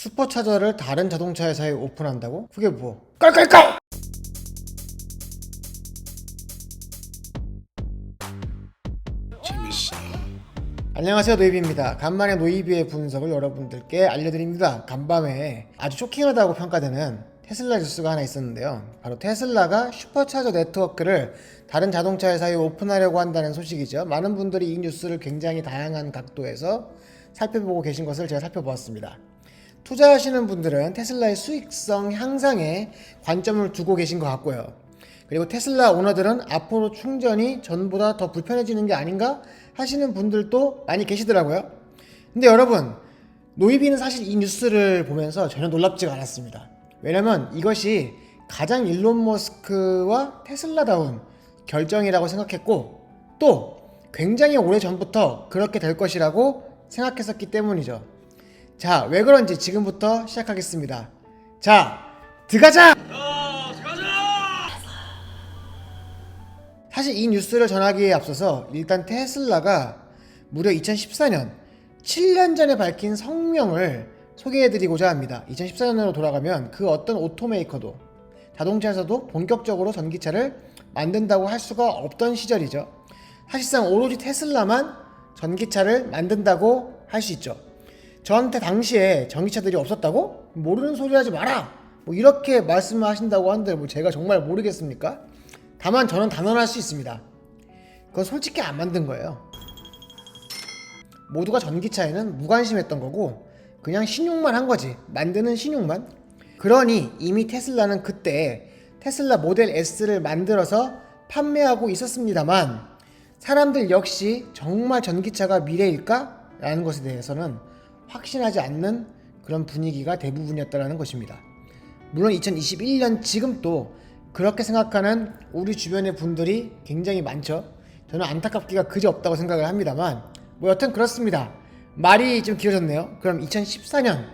슈퍼차저를 다른 자동차 회사에 오픈한다고? 그게 뭐? 깔깔깔! 재밌어. 안녕하세요, 노이비입니다. 간만에 노이비의 분석을 여러분들께 알려드립니다. 간밤에 아주 쇼킹하다고 평가되는 테슬라 뉴스가 하나 있었는데요. 바로 테슬라가 슈퍼차저 네트워크를 다른 자동차 회사에 오픈하려고 한다는 소식이죠. 많은 분들이 이 뉴스를 굉장히 다양한 각도에서 살펴보고 계신 것을 제가 살펴보았습니다. 투자하시는 분들은 테슬라의 수익성 향상에 관점을 두고 계신 것 같고요. 그리고 테슬라 오너들은 앞으로 충전이 전보다 더 불편해지는 게 아닌가 하시는 분들도 많이 계시더라고요. 근데 여러분, 노이비는 사실 이 뉴스를 보면서 전혀 놀랍지가 않았습니다. 왜냐면 이것이 가장 일론 머스크와 테슬라다운 결정이라고 생각했고, 또 굉장히 오래전부터 그렇게 될 것이라고 생각했었기 때문이죠. 자, 왜 그런지 지금부터 시작하겠습니다. 자, 들어가자! 사실 이 뉴스를 전하기에 앞서서 일단 테슬라가 무려 2014년 7년 전에 밝힌 성명을 소개해드리고자 합니다. 2014년으로 돌아가면 그 어떤 오토메이커도, 자동차에서도 본격적으로 전기차를 만든다고 할 수가 없던 시절이죠. 사실상 오로지 테슬라만 전기차를 만든다고 할 수 있죠. 저한테 당시에 전기차들이 없었다고? 모르는 소리 하지 마라! 뭐 이렇게 말씀하신다고 하는데 뭐 제가 정말 모르겠습니까? 다만 저는 단언할 수 있습니다. 그건 솔직히 안 만든 거예요. 모두가 전기차에는 무관심했던 거고 그냥 신용만 한 거지. 만드는 신용만. 그러니 이미 테슬라는 그때 테슬라 모델 S를 만들어서 판매하고 있었습니다만 사람들 역시 정말 전기차가 미래일까? 라는 것에 대해서는 확신하지 않는 그런 분위기가 대부분이었다는 것입니다. 물론 2021년 지금 또 그렇게 생각하는 우리 주변의 분들이 굉장히 많죠. 저는 안타깝기가 그지없다고 생각을 합니다만 뭐 여튼 그렇습니다. 말이 좀 길어졌네요. 그럼 2014년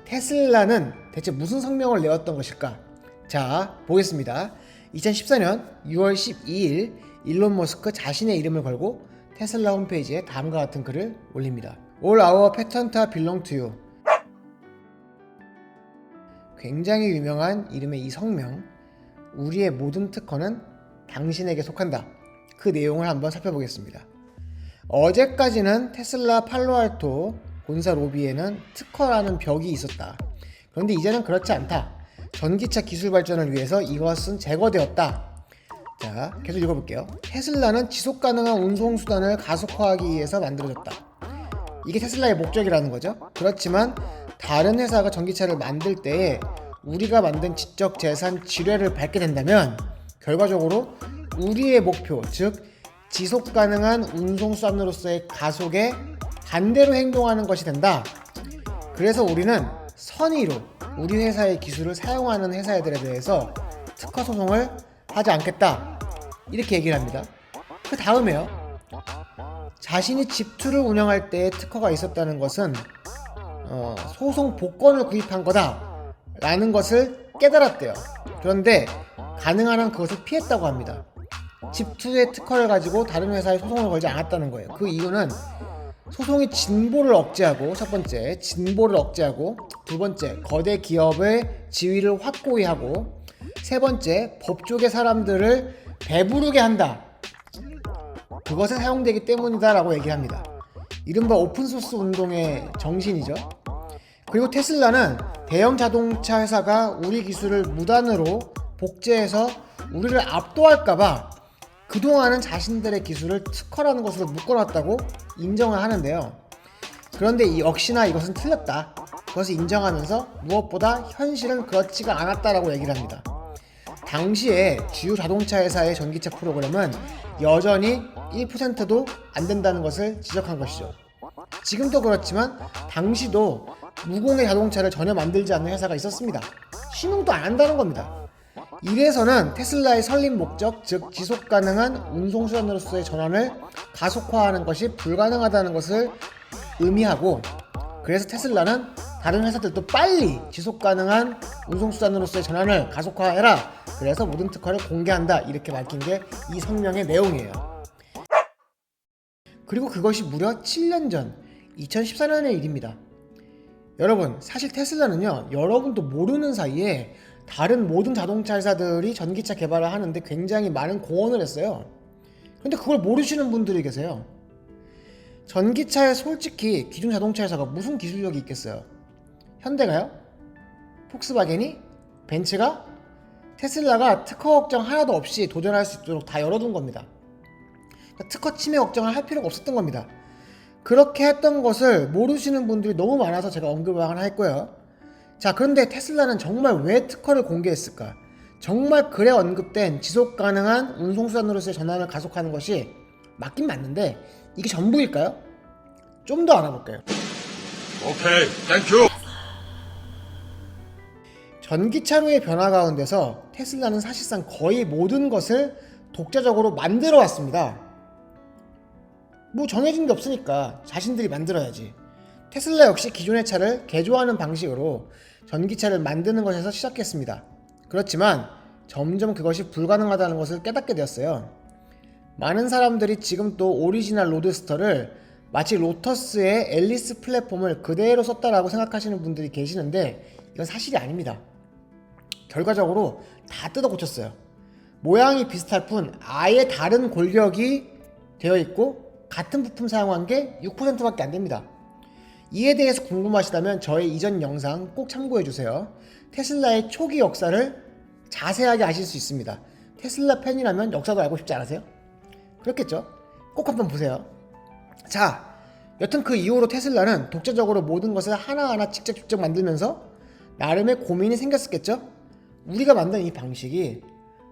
테슬라는 대체 무슨 성명을 내었던 것일까? 자, 보겠습니다. 2014년 6월 12일 일론 머스크 자신의 이름을 걸고 테슬라 홈페이지에 다음과 같은 글을 올립니다. All our patent belong to you. 굉장히 유명한 이름의 이 성명, 우리의 모든 특허는 당신에게 속한다. 그 내용을 한번 살펴보겠습니다. 어제까지는 테슬라 팔로알토 본사 로비에는 특허라는 벽이 있었다. 그런데 이제는 그렇지 않다. 전기차 기술 발전을 위해서 이것은 제거되었다. 자, 계속 읽어볼게요. 테슬라는 지속가능한 운송수단을 가속화하기 위해서 만들어졌다. 이게 테슬라의 목적이라는 거죠. 그렇지만 다른 회사가 전기차를 만들 때에 우리가 만든 지적재산 지뢰를 밟게 된다면 결과적으로 우리의 목표, 즉 지속가능한 운송수단으로서의 가속에 반대로 행동하는 것이 된다. 그래서 우리는 선의로 우리 회사의 기술을 사용하는 회사들에 대해서 특허 소송을 하지 않겠다. 이렇게 얘기를 합니다. 그 다음에요. 자신이 집투를 운영할 때 특허가 있었다는 것은 소송 복권을 구입한 거다 라는 것을 깨달았대요. 그런데 가능한 한 그것을 피했다고 합니다. 집투의 특허를 가지고 다른 회사에 소송을 걸지 않았다는 거예요. 그 이유는 소송이 진보를 억제하고, 첫 번째 진보를 억제하고, 두 번째 거대 기업의 지위를 확고히 하고, 세 번째 법조계 사람들을 배부르게 한다. 그것에 사용되기 때문이다 라고 얘기합니다. 이른바 오픈소스 운동의 정신이죠. 그리고 테슬라는 대형 자동차 회사가 우리 기술을 무단으로 복제해서 우리를 압도할까봐 그동안은 자신들의 기술을 특허라는 것으로 묶어놨다고 인정을 하는데요. 그런데 역시나 이것은 틀렸다. 그것을 인정하면서 무엇보다 현실은 그렇지가 않았다라고 얘기를 합니다. 당시에 주요 자동차 회사의 전기차 프로그램은 여전히 1%도 안 된다는 것을 지적한 것이죠. 지금도 그렇지만 당시도 무공해 자동차를 전혀 만들지 않는 회사가 있었습니다. 신용도 안 한다는 겁니다. 이래서는 테슬라의 설립 목적, 즉 지속가능한 운송수단으로서의 전환을 가속화하는 것이 불가능하다는 것을 의미하고, 그래서 테슬라는 다른 회사들도 빨리 지속가능한 운송수단으로서의 전환을 가속화해라. 그래서 모든 특허를 공개한다. 이렇게 밝힌 게 이 성명의 내용이에요. 그리고 그것이 무려 7년 전 2014년의 일입니다. 여러분, 사실 테슬라는요, 여러분도 모르는 사이에 다른 모든 자동차 회사들이 전기차 개발을 하는데 굉장히 많은 공헌을 했어요. 근데 그걸 모르시는 분들이 계세요. 전기차에 솔직히 기존 자동차 회사가 무슨 기술력이 있겠어요? 현대가요? 폭스바겐이? 벤츠가? 테슬라가 특허 걱정 하나도 없이 도전할 수 있도록 다 열어둔 겁니다. 그러니까 특허 침해 걱정을 할 필요가 없었던 겁니다. 그렇게 했던 것을 모르시는 분들이 너무 많아서 제가 언급을 하나 했고요. 자, 그런데 테슬라는 정말 왜 특허를 공개했을까? 정말 글에 언급된 지속 가능한 운송수단으로서의 전환을 가속하는 것이 맞긴 맞는데 이게 전부일까요? 좀 더 알아볼게요. 오케이, 땡큐. 전기차로의 변화 가운데서 테슬라는 사실상 거의 모든 것을 독자적으로 만들어 왔습니다. 뭐 정해진 게 없으니까 자신들이 만들어야지. 테슬라 역시 기존의 차를 개조하는 방식으로 전기차를 만드는 것에서 시작했습니다. 그렇지만 점점 그것이 불가능하다는 것을 깨닫게 되었어요. 많은 사람들이 지금 또 오리지널 로드스터를 마치 로터스의 앨리스 플랫폼을 그대로 썼다라고 생각하시는 분들이 계시는데 이건 사실이 아닙니다. 결과적으로 다 뜯어 고쳤어요. 모양이 비슷할 뿐 아예 다른 골격이 되어 있고 같은 부품 사용한 게 6%밖에 안 됩니다. 이에 대해서 궁금하시다면 저의 이전 영상 꼭 참고해주세요. 테슬라의 초기 역사를 자세하게 아실 수 있습니다. 테슬라 팬이라면 역사도 알고 싶지 않으세요? 그렇겠죠? 꼭 한번 보세요. 자, 여튼 그 이후로 테슬라는 독자적으로 모든 것을 하나하나 직접 만들면서 나름의 고민이 생겼었겠죠? 우리가 만든 이 방식이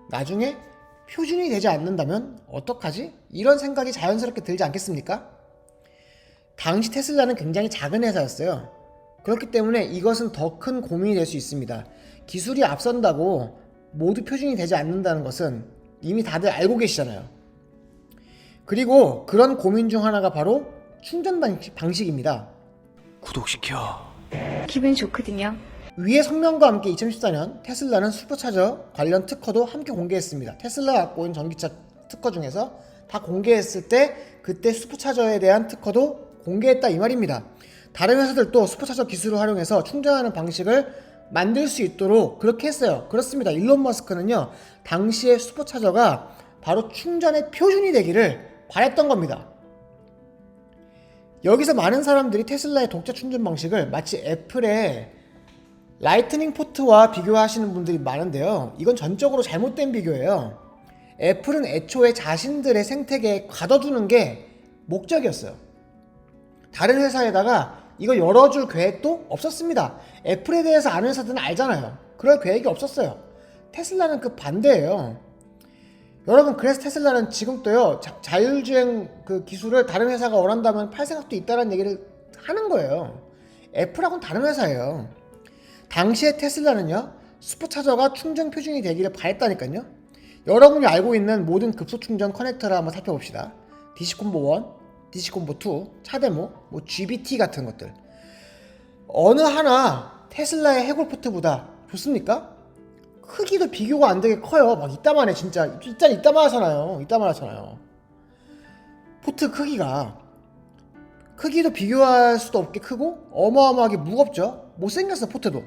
나중에 표준이 되지 않는다면 어떡하지? 이런 생각이 자연스럽게 들지 않겠습니까? 당시 테슬라는 굉장히 작은 회사였어요. 그렇기 때문에 이것은 더 큰 고민이 될 수 있습니다. 기술이 앞선다고 모두 표준이 되지 않는다는 것은 이미 다들 알고 계시잖아요. 그리고 그런 고민 중 하나가 바로 충전 방식입니다. 구독시켜. 기분이 좋거든요. 위의 성명과 함께 2014년 테슬라는 슈퍼차저 관련 특허도 함께 공개했습니다. 테슬라가 갖고 있는 전기차 특허 중에서 다 공개했을 때 그때 슈퍼차저에 대한 특허도 공개했다 이 말입니다. 다른 회사들도 슈퍼차저 기술을 활용해서 충전하는 방식을 만들 수 있도록 그렇게 했어요. 그렇습니다. 일론 머스크는요, 당시의 슈퍼차저가 바로 충전의 표준이 되기를 바랬던 겁니다. 여기서 많은 사람들이 테슬라의 독자 충전 방식을 마치 애플의 라이트닝 포트와 비교하시는 분들이 많은데요, 이건 전적으로 잘못된 비교예요. 애플은 애초에 자신들의 생태계에 가둬두는 게 목적이었어요. 다른 회사에다가 이거 열어줄 계획도 없었습니다. 애플에 대해서 아는 회사들은 알잖아요. 그럴 계획이 없었어요. 테슬라는 그 반대예요. 여러분, 그래서 테슬라는 지금도요, 자율주행 그 기술을 다른 회사가 원한다면 팔 생각도 있다는 얘기를 하는 거예요. 애플하고는 다른 회사예요. 당시에 테슬라는요, 슈퍼차저가 충전 표준이 되기를 바랬다니까요. 여러분이 알고 있는 모든 급속 충전 커넥터를 한번 살펴봅시다. DC콤보 1, DC콤보 2, 차데모, 뭐 GBT 같은 것들. 어느 하나 테슬라의 해골 포트보다 좋습니까? 크기도 비교가 안 되게 커요. 막 이따만해, 진짜 이따만하잖아요. 이따만하잖아요. 포트 크기도 비교할 수도 없게 크고 어마어마하게 무겁죠. 못생겼어, 포트도.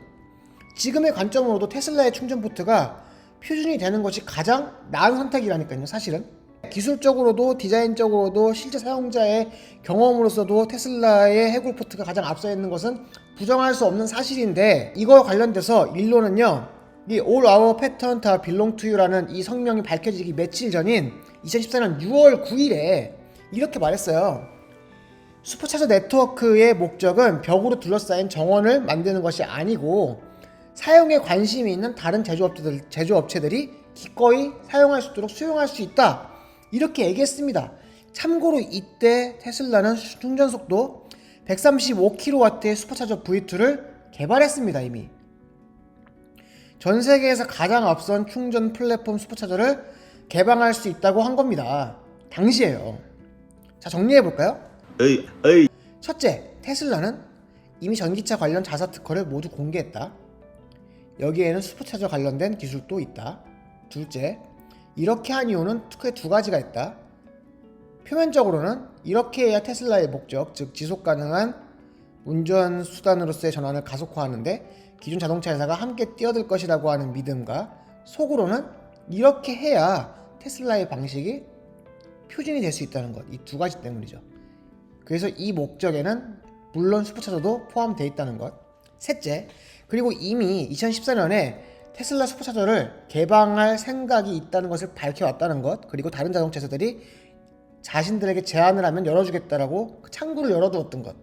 지금의 관점으로도 테슬라의 충전 포트가 표준이 되는 것이 가장 나은 선택이라니까요, 사실은. 기술적으로도 디자인적으로도 실제 사용자의 경험으로서도 테슬라의 해골 포트가 가장 앞서 있는 것은 부정할 수 없는 사실인데, 이거와 관련돼서 일론은요, 이 All Our Patent Are Belong to You라는 이 성명이 밝혀지기 며칠 전인 2014년 6월 9일에 이렇게 말했어요. 슈퍼차저 네트워크의 목적은 벽으로 둘러싸인 정원을 만드는 것이 아니고 사용에 관심이 있는 다른 제조업체들이 기꺼이 사용할 수 있도록 수용할 수 있다, 이렇게 얘기했습니다. 참고로 이때 테슬라는 충전 속도 135kW의 슈퍼차저 V2를 개발했습니다. 이미 전 세계에서 가장 앞선 충전 플랫폼 슈퍼차저를 개방할 수 있다고 한 겁니다. 당시에요. 자, 정리해볼까요? 첫째, 테슬라는 이미 전기차 관련 자사 특허를 모두 공개했다. 여기에는 슈퍼차저 관련된 기술도 있다. 둘째, 이렇게 한 이유는 크게 두 가지가 있다. 표면적으로는 이렇게 해야 테슬라의 목적, 즉 지속 가능한 운전 수단으로서의 전환을 가속화하는데 기존 자동차 회사가 함께 뛰어들 것이라고 하는 믿음과 속으로는 이렇게 해야 테슬라의 방식이 표준이 될 수 있다는 것, 이 두 가지 때문이죠. 그래서 이 목적에는 물론 슈퍼차저도 포함되어 있다는 것. 셋째, 그리고 이미 2014년에 테슬라 슈퍼차저를 개방할 생각이 있다는 것을 밝혀왔다는 것, 그리고 다른 자동차 회사들이 자신들에게 제안을 하면 열어주겠다라고 창구를 열어두었던 것,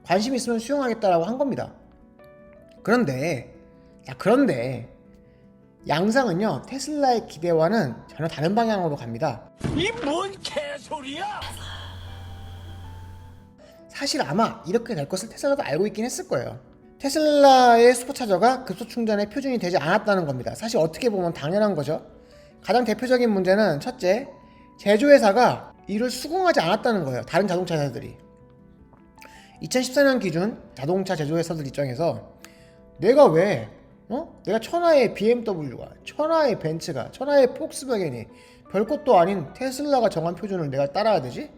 관심 있으면 수용하겠다라고 한 겁니다. 그런데 양상은요, 테슬라의 기대와는 전혀 다른 방향으로 갑니다. 이 뭔 개소리야? 사실 아마 이렇게 될 것을 테슬라도 알고 있긴 했을 거예요. 테슬라의 슈퍼차저가 급속 충전의 표준이 되지 않았다는 겁니다. 사실 어떻게 보면 당연한 거죠. 가장 대표적인 문제는 첫째, 제조회사가 이를 수긍하지 않았다는 거예요. 다른 자동차 회사들이. 2014년 기준 자동차 제조회사들 입장에서 내가 왜 내가 천하의 BMW가, 천하의 벤츠가, 천하의 폭스바겐이 별것도 아닌 테슬라가 정한 표준을 내가 따라야 되지?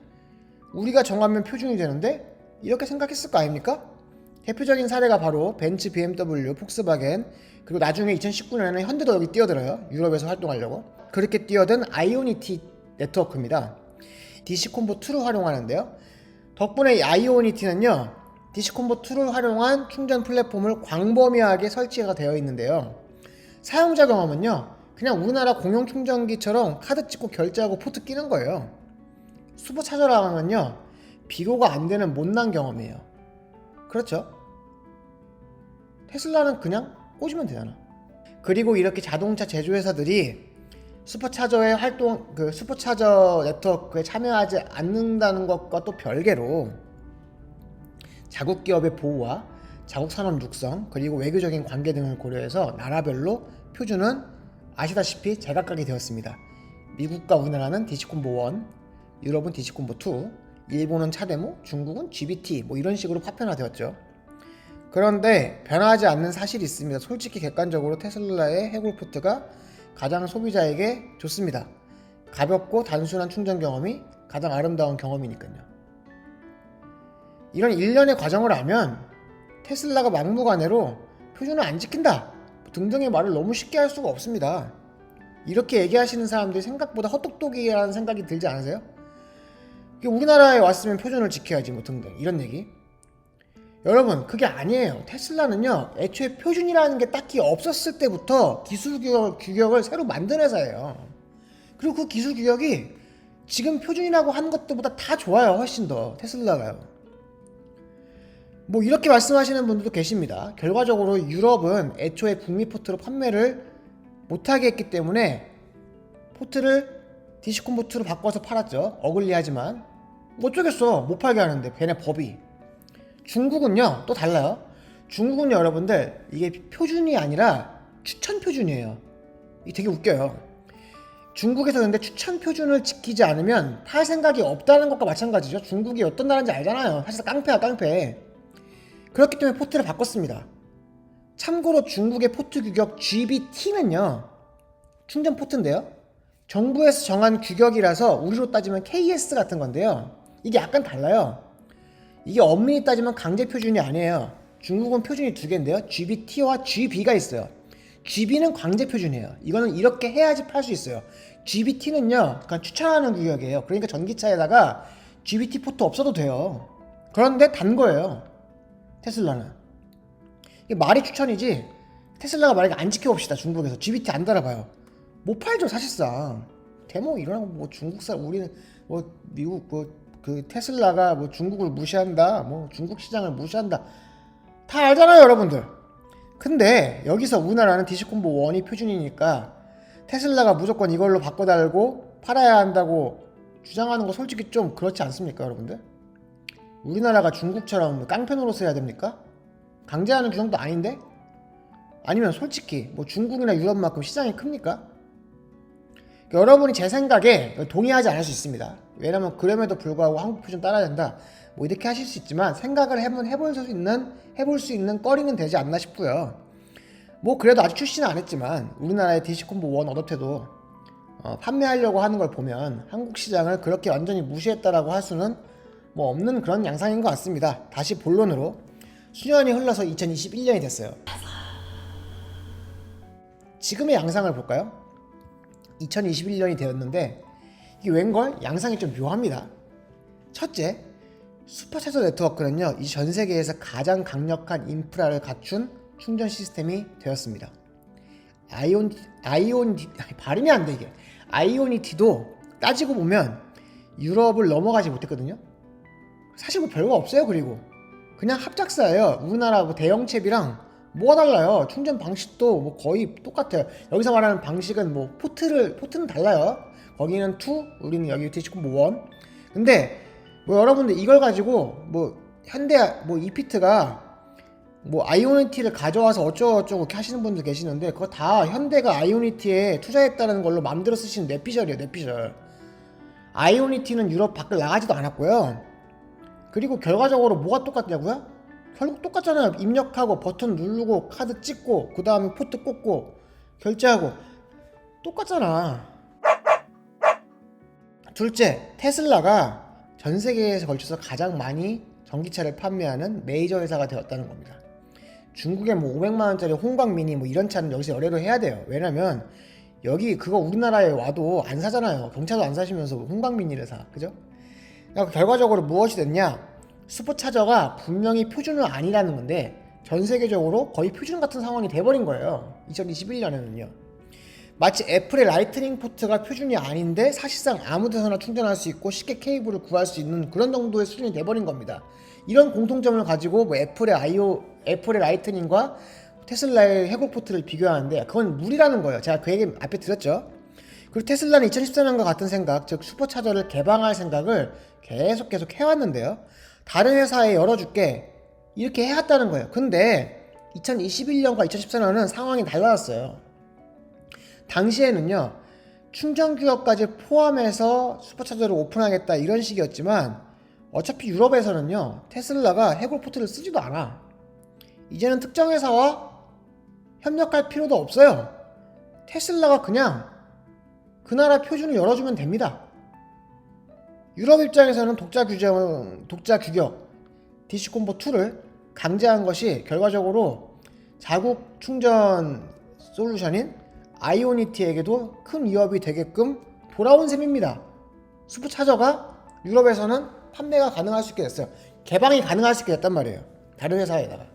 우리가 정하면 표준이 되는데? 이렇게 생각했을 거 아닙니까? 대표적인 사례가 바로 벤츠, BMW, 폭스바겐, 그리고 나중에 2019년에는 현대도 여기 뛰어들어요. 유럽에서 활동하려고. 그렇게 뛰어든 아이오니티 네트워크입니다. DC콤보2를 활용하는데요. 덕분에 이 아이오니티는요, DC콤보2를 활용한 충전 플랫폼을 광범위하게 설치가 되어 있는데요. 사용자 경험은요, 그냥 우리나라 공용 충전기처럼 카드 찍고 결제하고 포트 끼는 거예요. 슈퍼차저랑은요, 비교가 안 되는 못난 경험이에요. 그렇죠? 테슬라는 그냥 꽂으면 되잖아. 그리고 이렇게 자동차 제조회사들이 슈퍼차저의 활동, 슈퍼차저 네트워크에 참여하지 않는다는 것과 또 별개로 자국 기업의 보호와 자국 산업 육성, 그리고 외교적인 관계 등을 고려해서 나라별로 표준은 아시다시피 제각각이 되었습니다. 미국과 우리나라는 DC콤보1, 유럽은 DC콤보2, 일본은 차데모, 중국은 GBT 이런 식으로 파편화되었죠. 그런데 변하지 않는 사실이 있습니다. 솔직히 객관적으로 테슬라의 해골포트가 가장 소비자에게 좋습니다. 가볍고 단순한 충전 경험이 가장 아름다운 경험이니까요. 이런 일련의 과정을 알면 테슬라가 막무가내로 표준을 안 지킨다 등등의 말을 너무 쉽게 할 수가 없습니다. 이렇게 얘기하시는 사람들이 생각보다 헛똑똑이라는 생각이 들지 않으세요? 우리나라에 왔으면 표준을 지켜야지 등등 이런 얘기. 여러분, 그게 아니에요. 테슬라는요, 애초에 표준이라는 게 딱히 없었을 때부터 기술 규격을 새로 만든 회사예요. 그리고 그 기술 규격이 지금 표준이라고 한 것들보다 다 좋아요. 훨씬 더 테슬라가요. 이렇게 말씀하시는 분들도 계십니다. 결과적으로 유럽은 애초에 북미 포트로 판매를 못하게 했기 때문에 포트를 DC콤보2로 바꿔서 팔았죠. 어글리하지만 어쩌겠어, 못 팔게 하는데 걔네 법이. 중국은요 또 달라요. 중국은요, 여러분들, 이게 표준이 아니라 추천 표준이에요. 이게 되게 웃겨요. 중국에서 근데 추천 표준을 지키지 않으면 팔 생각이 없다는 것과 마찬가지죠. 중국이 어떤 나라인지 알잖아요. 사실 깡패야, 깡패. 그렇기 때문에 포트를 바꿨습니다. 참고로 중국의 포트 규격 GBT는요, 충전 포트인데요, 정부에서 정한 규격이라서 우리로 따지면 KS 같은 건데요, 이게 약간 달라요. 이게 엄밀히 따지면 강제 표준이 아니에요. 중국은 표준이 두 개인데요, GBT와 GB가 있어요. GB는 강제 표준이에요. 이거는 이렇게 해야지 팔 수 있어요. GBT는요, 그냥 추천하는 규격이에요. 그러니까 전기차에다가 GBT 포트 없어도 돼요. 그런데 단 거예요, 테슬라는. 이게 말이 추천이지, 테슬라가 만약에 안 지켜봅시다. 중국에서 GBT 안 달아봐요, 못 팔죠 사실상. 데모 일어나고 중국산, 우리는 미국 그 테슬라가 중국을 무시한다, 중국 시장을 무시한다, 다 알잖아요, 여러분들. 근데 여기서 우리나라는 DC콤보1이 표준이니까 테슬라가 무조건 이걸로 바꿔달고 팔아야 한다고 주장하는 거 솔직히 좀 그렇지 않습니까, 여러분들? 우리나라가 중국처럼 깡패 노릇을 해야 됩니까? 강제하는 규정도 아닌데? 아니면 솔직히 중국이나 유럽만큼 시장이 큽니까? 여러분이 제 생각에 동의하지 않을 수 있습니다. 왜냐면 그럼에도 불구하고 한국 표준 따라야 된다, 이렇게 하실 수 있지만 생각을 해볼 수 있는 거리는 되지 않나 싶고요. 그래도 아직 출시는 안 했지만 우리나라의 DC콤보1 어댑터도 판매하려고 하는 걸 보면 한국 시장을 그렇게 완전히 무시했다라고 할 수는 없는 그런 양상인 것 같습니다. 다시 본론으로, 수년이 흘러서 2021년이 됐어요. 지금의 양상을 볼까요? 2021년이 되었는데 이게 웬걸 양상이 좀 묘합니다. 첫째, 슈퍼차저 네트워크는요, 이 전 세계에서 가장 강력한 인프라를 갖춘 충전 시스템이 되었습니다. 발음이 안 돼 이게. 아이오니티도 따지고 보면 유럽을 넘어가지 못했거든요. 사실 뭐 별거 없어요. 그리고 그냥 합작사예요. 우리나라 뭐 대형채비랑 뭐가 달라요? 충전 방식도 뭐 거의 똑같아요. 여기서 말하는 방식은 뭐 포트는 달라요. 거기는 2, 우리는 여기 디스콤보 1. 근데 뭐 여러분들 이걸 가지고 뭐 현대 뭐 이피트가 뭐 아이오니티를 가져와서 어쩌고저쩌고 이렇게 하시는 분들 계시는데 그거 다 현대가 아이오니티에 투자했다는 걸로 맘대로 쓰시는 뇌피셜이에요. 뇌피셜. 아이오니티는 유럽 밖을 나가지도 않았고요. 그리고 결과적으로 뭐가 똑같냐고요? 결국 똑같잖아요. 입력하고 버튼 누르고 카드 찍고 그 다음에 포트 꽂고 결제하고 똑같잖아. 둘째, 테슬라가 전 세계에서 걸쳐서 가장 많이 전기차를 판매하는 메이저 회사가 되었다는 겁니다. 중국에 뭐 500만원짜리 홍광미니 뭐 이런 차는 여기서 열애로 해야 돼요. 왜냐면 여기 그거 우리나라에 와도 안 사잖아요. 경차도 안 사시면서 홍광미니를 사. 그죠? 그러니까 결과적으로 무엇이 됐냐? 슈퍼차저가 분명히 표준은 아니라는 건데 전 세계적으로 거의 표준 같은 상황이 돼버린 거예요. 2021년에는요. 마치 애플의 라이트닝 포트가 표준이 아닌데 사실상 아무 데서나 충전할 수 있고 쉽게 케이블을 구할 수 있는 그런 정도의 수준이 돼버린 겁니다. 이런 공통점을 가지고 뭐 애플의 라이트닝과 테슬라의 해골 포트를 비교하는데 그건 무리라는 거예요. 제가 그 얘기 앞에 드렸죠. 그리고 테슬라는 2014년과 같은 생각, 즉 슈퍼차저를 개방할 생각을 계속 해왔는데요. 다른 회사에 열어줄게 이렇게 해왔다는 거예요. 근데 2021년과 2014년은 상황이 달라졌어요. 당시에는요, 충전 규격까지 포함해서 슈퍼차저를 오픈하겠다 이런 식이었지만 어차피 유럽에서는요, 테슬라가 해골 포트를 쓰지도 않아. 이제는 특정 회사와 협력할 필요도 없어요. 테슬라가 그냥 그 나라 표준을 열어주면 됩니다. 유럽 입장에서는 독자 규격 디시콤보2를 강제한 것이 결과적으로 자국 충전 솔루션인 아이오니티에게도 큰 위협이 되게끔 돌아온 셈입니다. 슈퍼차저가 유럽에서는 판매가 가능할 수 있게 됐어요. 개방이 가능할 수 있게 됐단 말이에요. 다른 회사에다가.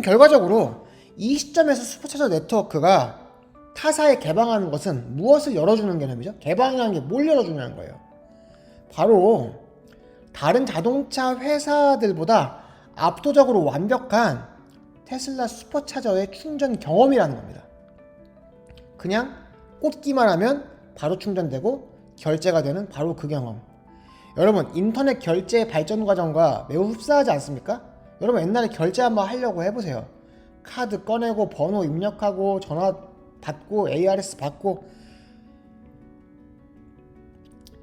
결과적으로 이 시점에서 슈퍼차저 네트워크가 타사에 개방하는 것은 무엇을 열어주는 개념이죠? 개방이라는 게 뭘 열어주냐는 거예요. 바로 다른 자동차 회사들보다 압도적으로 완벽한 테슬라 슈퍼차저의 충전 경험이라는 겁니다. 그냥 꽂기만 하면 바로 충전되고 결제가 되는 바로 그 경험. 여러분, 인터넷 결제 발전 과정과 매우 흡사하지 않습니까? 여러분, 옛날에 결제 한번 하려고 해보세요. 카드 꺼내고 번호 입력하고 전화 받고 ARS 받고.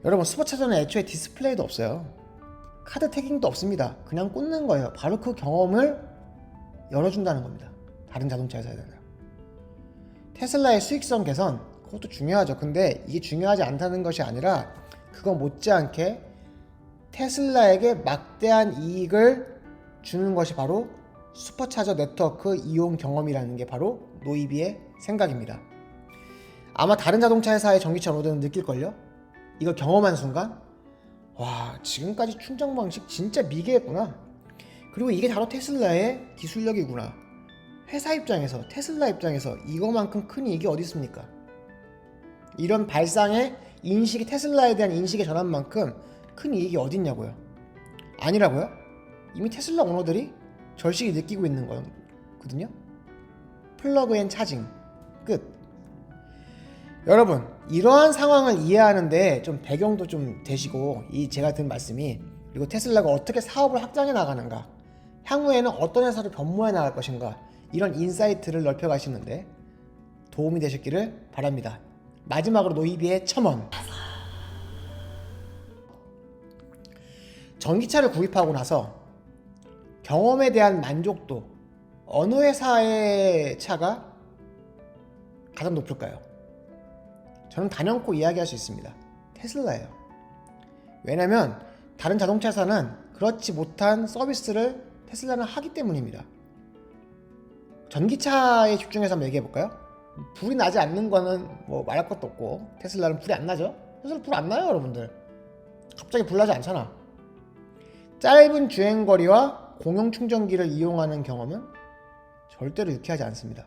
여러분, 슈퍼차저는 애초에 디스플레이도 없어요. 카드 태깅도 없습니다. 그냥 꽂는 거예요. 바로 그 경험을 열어준다는 겁니다. 다른 자동차 회사에다가. 테슬라의 수익성 개선, 그것도 중요하죠. 근데 이게 중요하지 않다는 것이 아니라 그거 못지않게 테슬라에게 막대한 이익을 주는 것이 바로 슈퍼차저 네트워크 이용 경험이라는 게 바로 노이비의 생각입니다. 아마 다른 자동차 회사의 전기차 오너들은 느낄걸요? 이걸 경험한 순간 와, 지금까지 충전 방식 진짜 미개했구나. 그리고 이게 바로 테슬라의 기술력이구나. 회사 입장에서, 테슬라 입장에서 이거만큼 큰 이익이 어디 있습니까? 이런 발상의 인식이, 테슬라에 대한 인식의 전환만큼 큰 이익이 어디 있냐고요? 아니라고요? 이미 테슬라 오너들이 절실히 느끼고 있는 거거든요. 플러그 앤 차징 끝. 여러분, 이러한 상황을 이해하는데 좀 배경도 좀 되시고, 이 제가 든 말씀이, 그리고 테슬라가 어떻게 사업을 확장해 나가는가, 향후에는 어떤 회사를 변모해 나갈 것인가, 이런 인사이트를 넓혀 가시는데 도움이 되셨기를 바랍니다. 마지막으로 노이비의 첨언. 전기차를 구입하고 나서 경험에 대한 만족도, 어느 회사의 차가 가장 높을까요? 저는 단연코 이야기할 수 있습니다. 테슬라예요. 왜냐면 다른 자동차 회사는 그렇지 못한 서비스를 테슬라는 하기 때문입니다. 전기차에 집중해서 한번 얘기해볼까요? 불이 나지 않는 거는 뭐 말할 것도 없고, 테슬라는 불이 안 나죠? 테슬라 불 안 나요, 여러분들. 갑자기 불 나지 않잖아. 짧은 주행거리와 공용 충전기를 이용하는 경험은 절대로 유쾌하지 않습니다.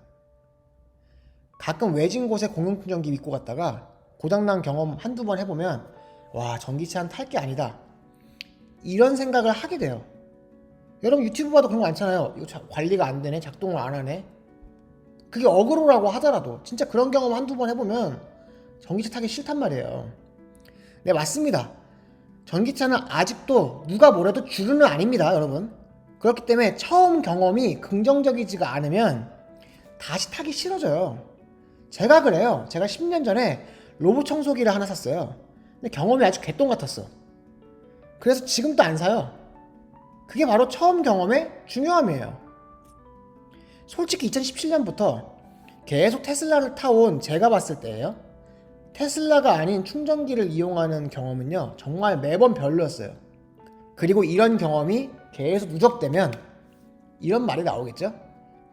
가끔 외진 곳에 공용 충전기 믿고 갔다가 고장난 경험 한두 번 해보면 와, 전기차는 탈 게 아니다, 이런 생각을 하게 돼요. 여러분 유튜브 봐도 그런 거 많잖아요. 이거 관리가 안 되네, 작동을 안 하네. 그게 어그로라고 하더라도 진짜 그런 경험 한두 번 해보면 전기차 타기 싫단 말이에요. 네, 맞습니다. 전기차는 아직도 누가 뭐래도 주류는 아닙니다, 여러분. 그렇기 때문에 처음 경험이 긍정적이지가 않으면 다시 타기 싫어져요. 제가 그래요. 제가 10년 전에 로봇 청소기를 하나 샀어요. 근데 경험이 아주 개똥 같았어. 그래서 지금도 안 사요. 그게 바로 처음 경험의 중요함이에요. 솔직히 2017년부터 계속 테슬라를 타온 제가 봤을 때예요, 테슬라가 아닌 충전기를 이용하는 경험은요 정말 매번 별로였어요. 그리고 이런 경험이 계속 누적되면 이런 말이 나오겠죠?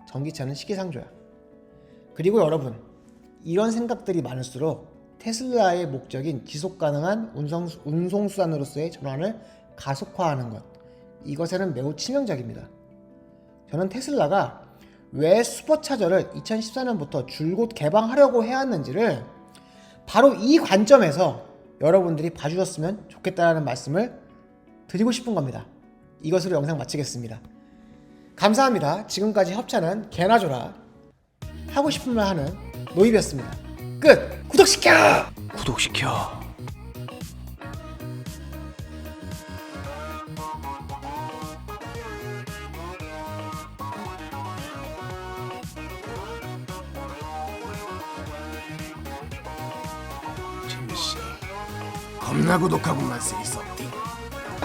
전기차는 시기상조야. 그리고 여러분, 이런 생각들이 많을수록 테슬라의 목적인 지속가능한 운송수단으로서의 전환을 가속화하는 것, 이것에는 매우 치명적입니다. 저는 테슬라가 왜 슈퍼차저를 2014년부터 줄곧 개방하려고 해왔는지를 바로 이 관점에서 여러분들이 봐주셨으면 좋겠다는 말씀을 드리고 싶은 겁니다. 이것으로 영상 마치겠습니다. 감사합니다. 지금까지 협찬은 개나 줘라, 하고 싶은 말 하는 노입이었습니다. 끝! 구독시켜! 구독시켜. 재밌어. 겁나 구독하고만 쓰이었디.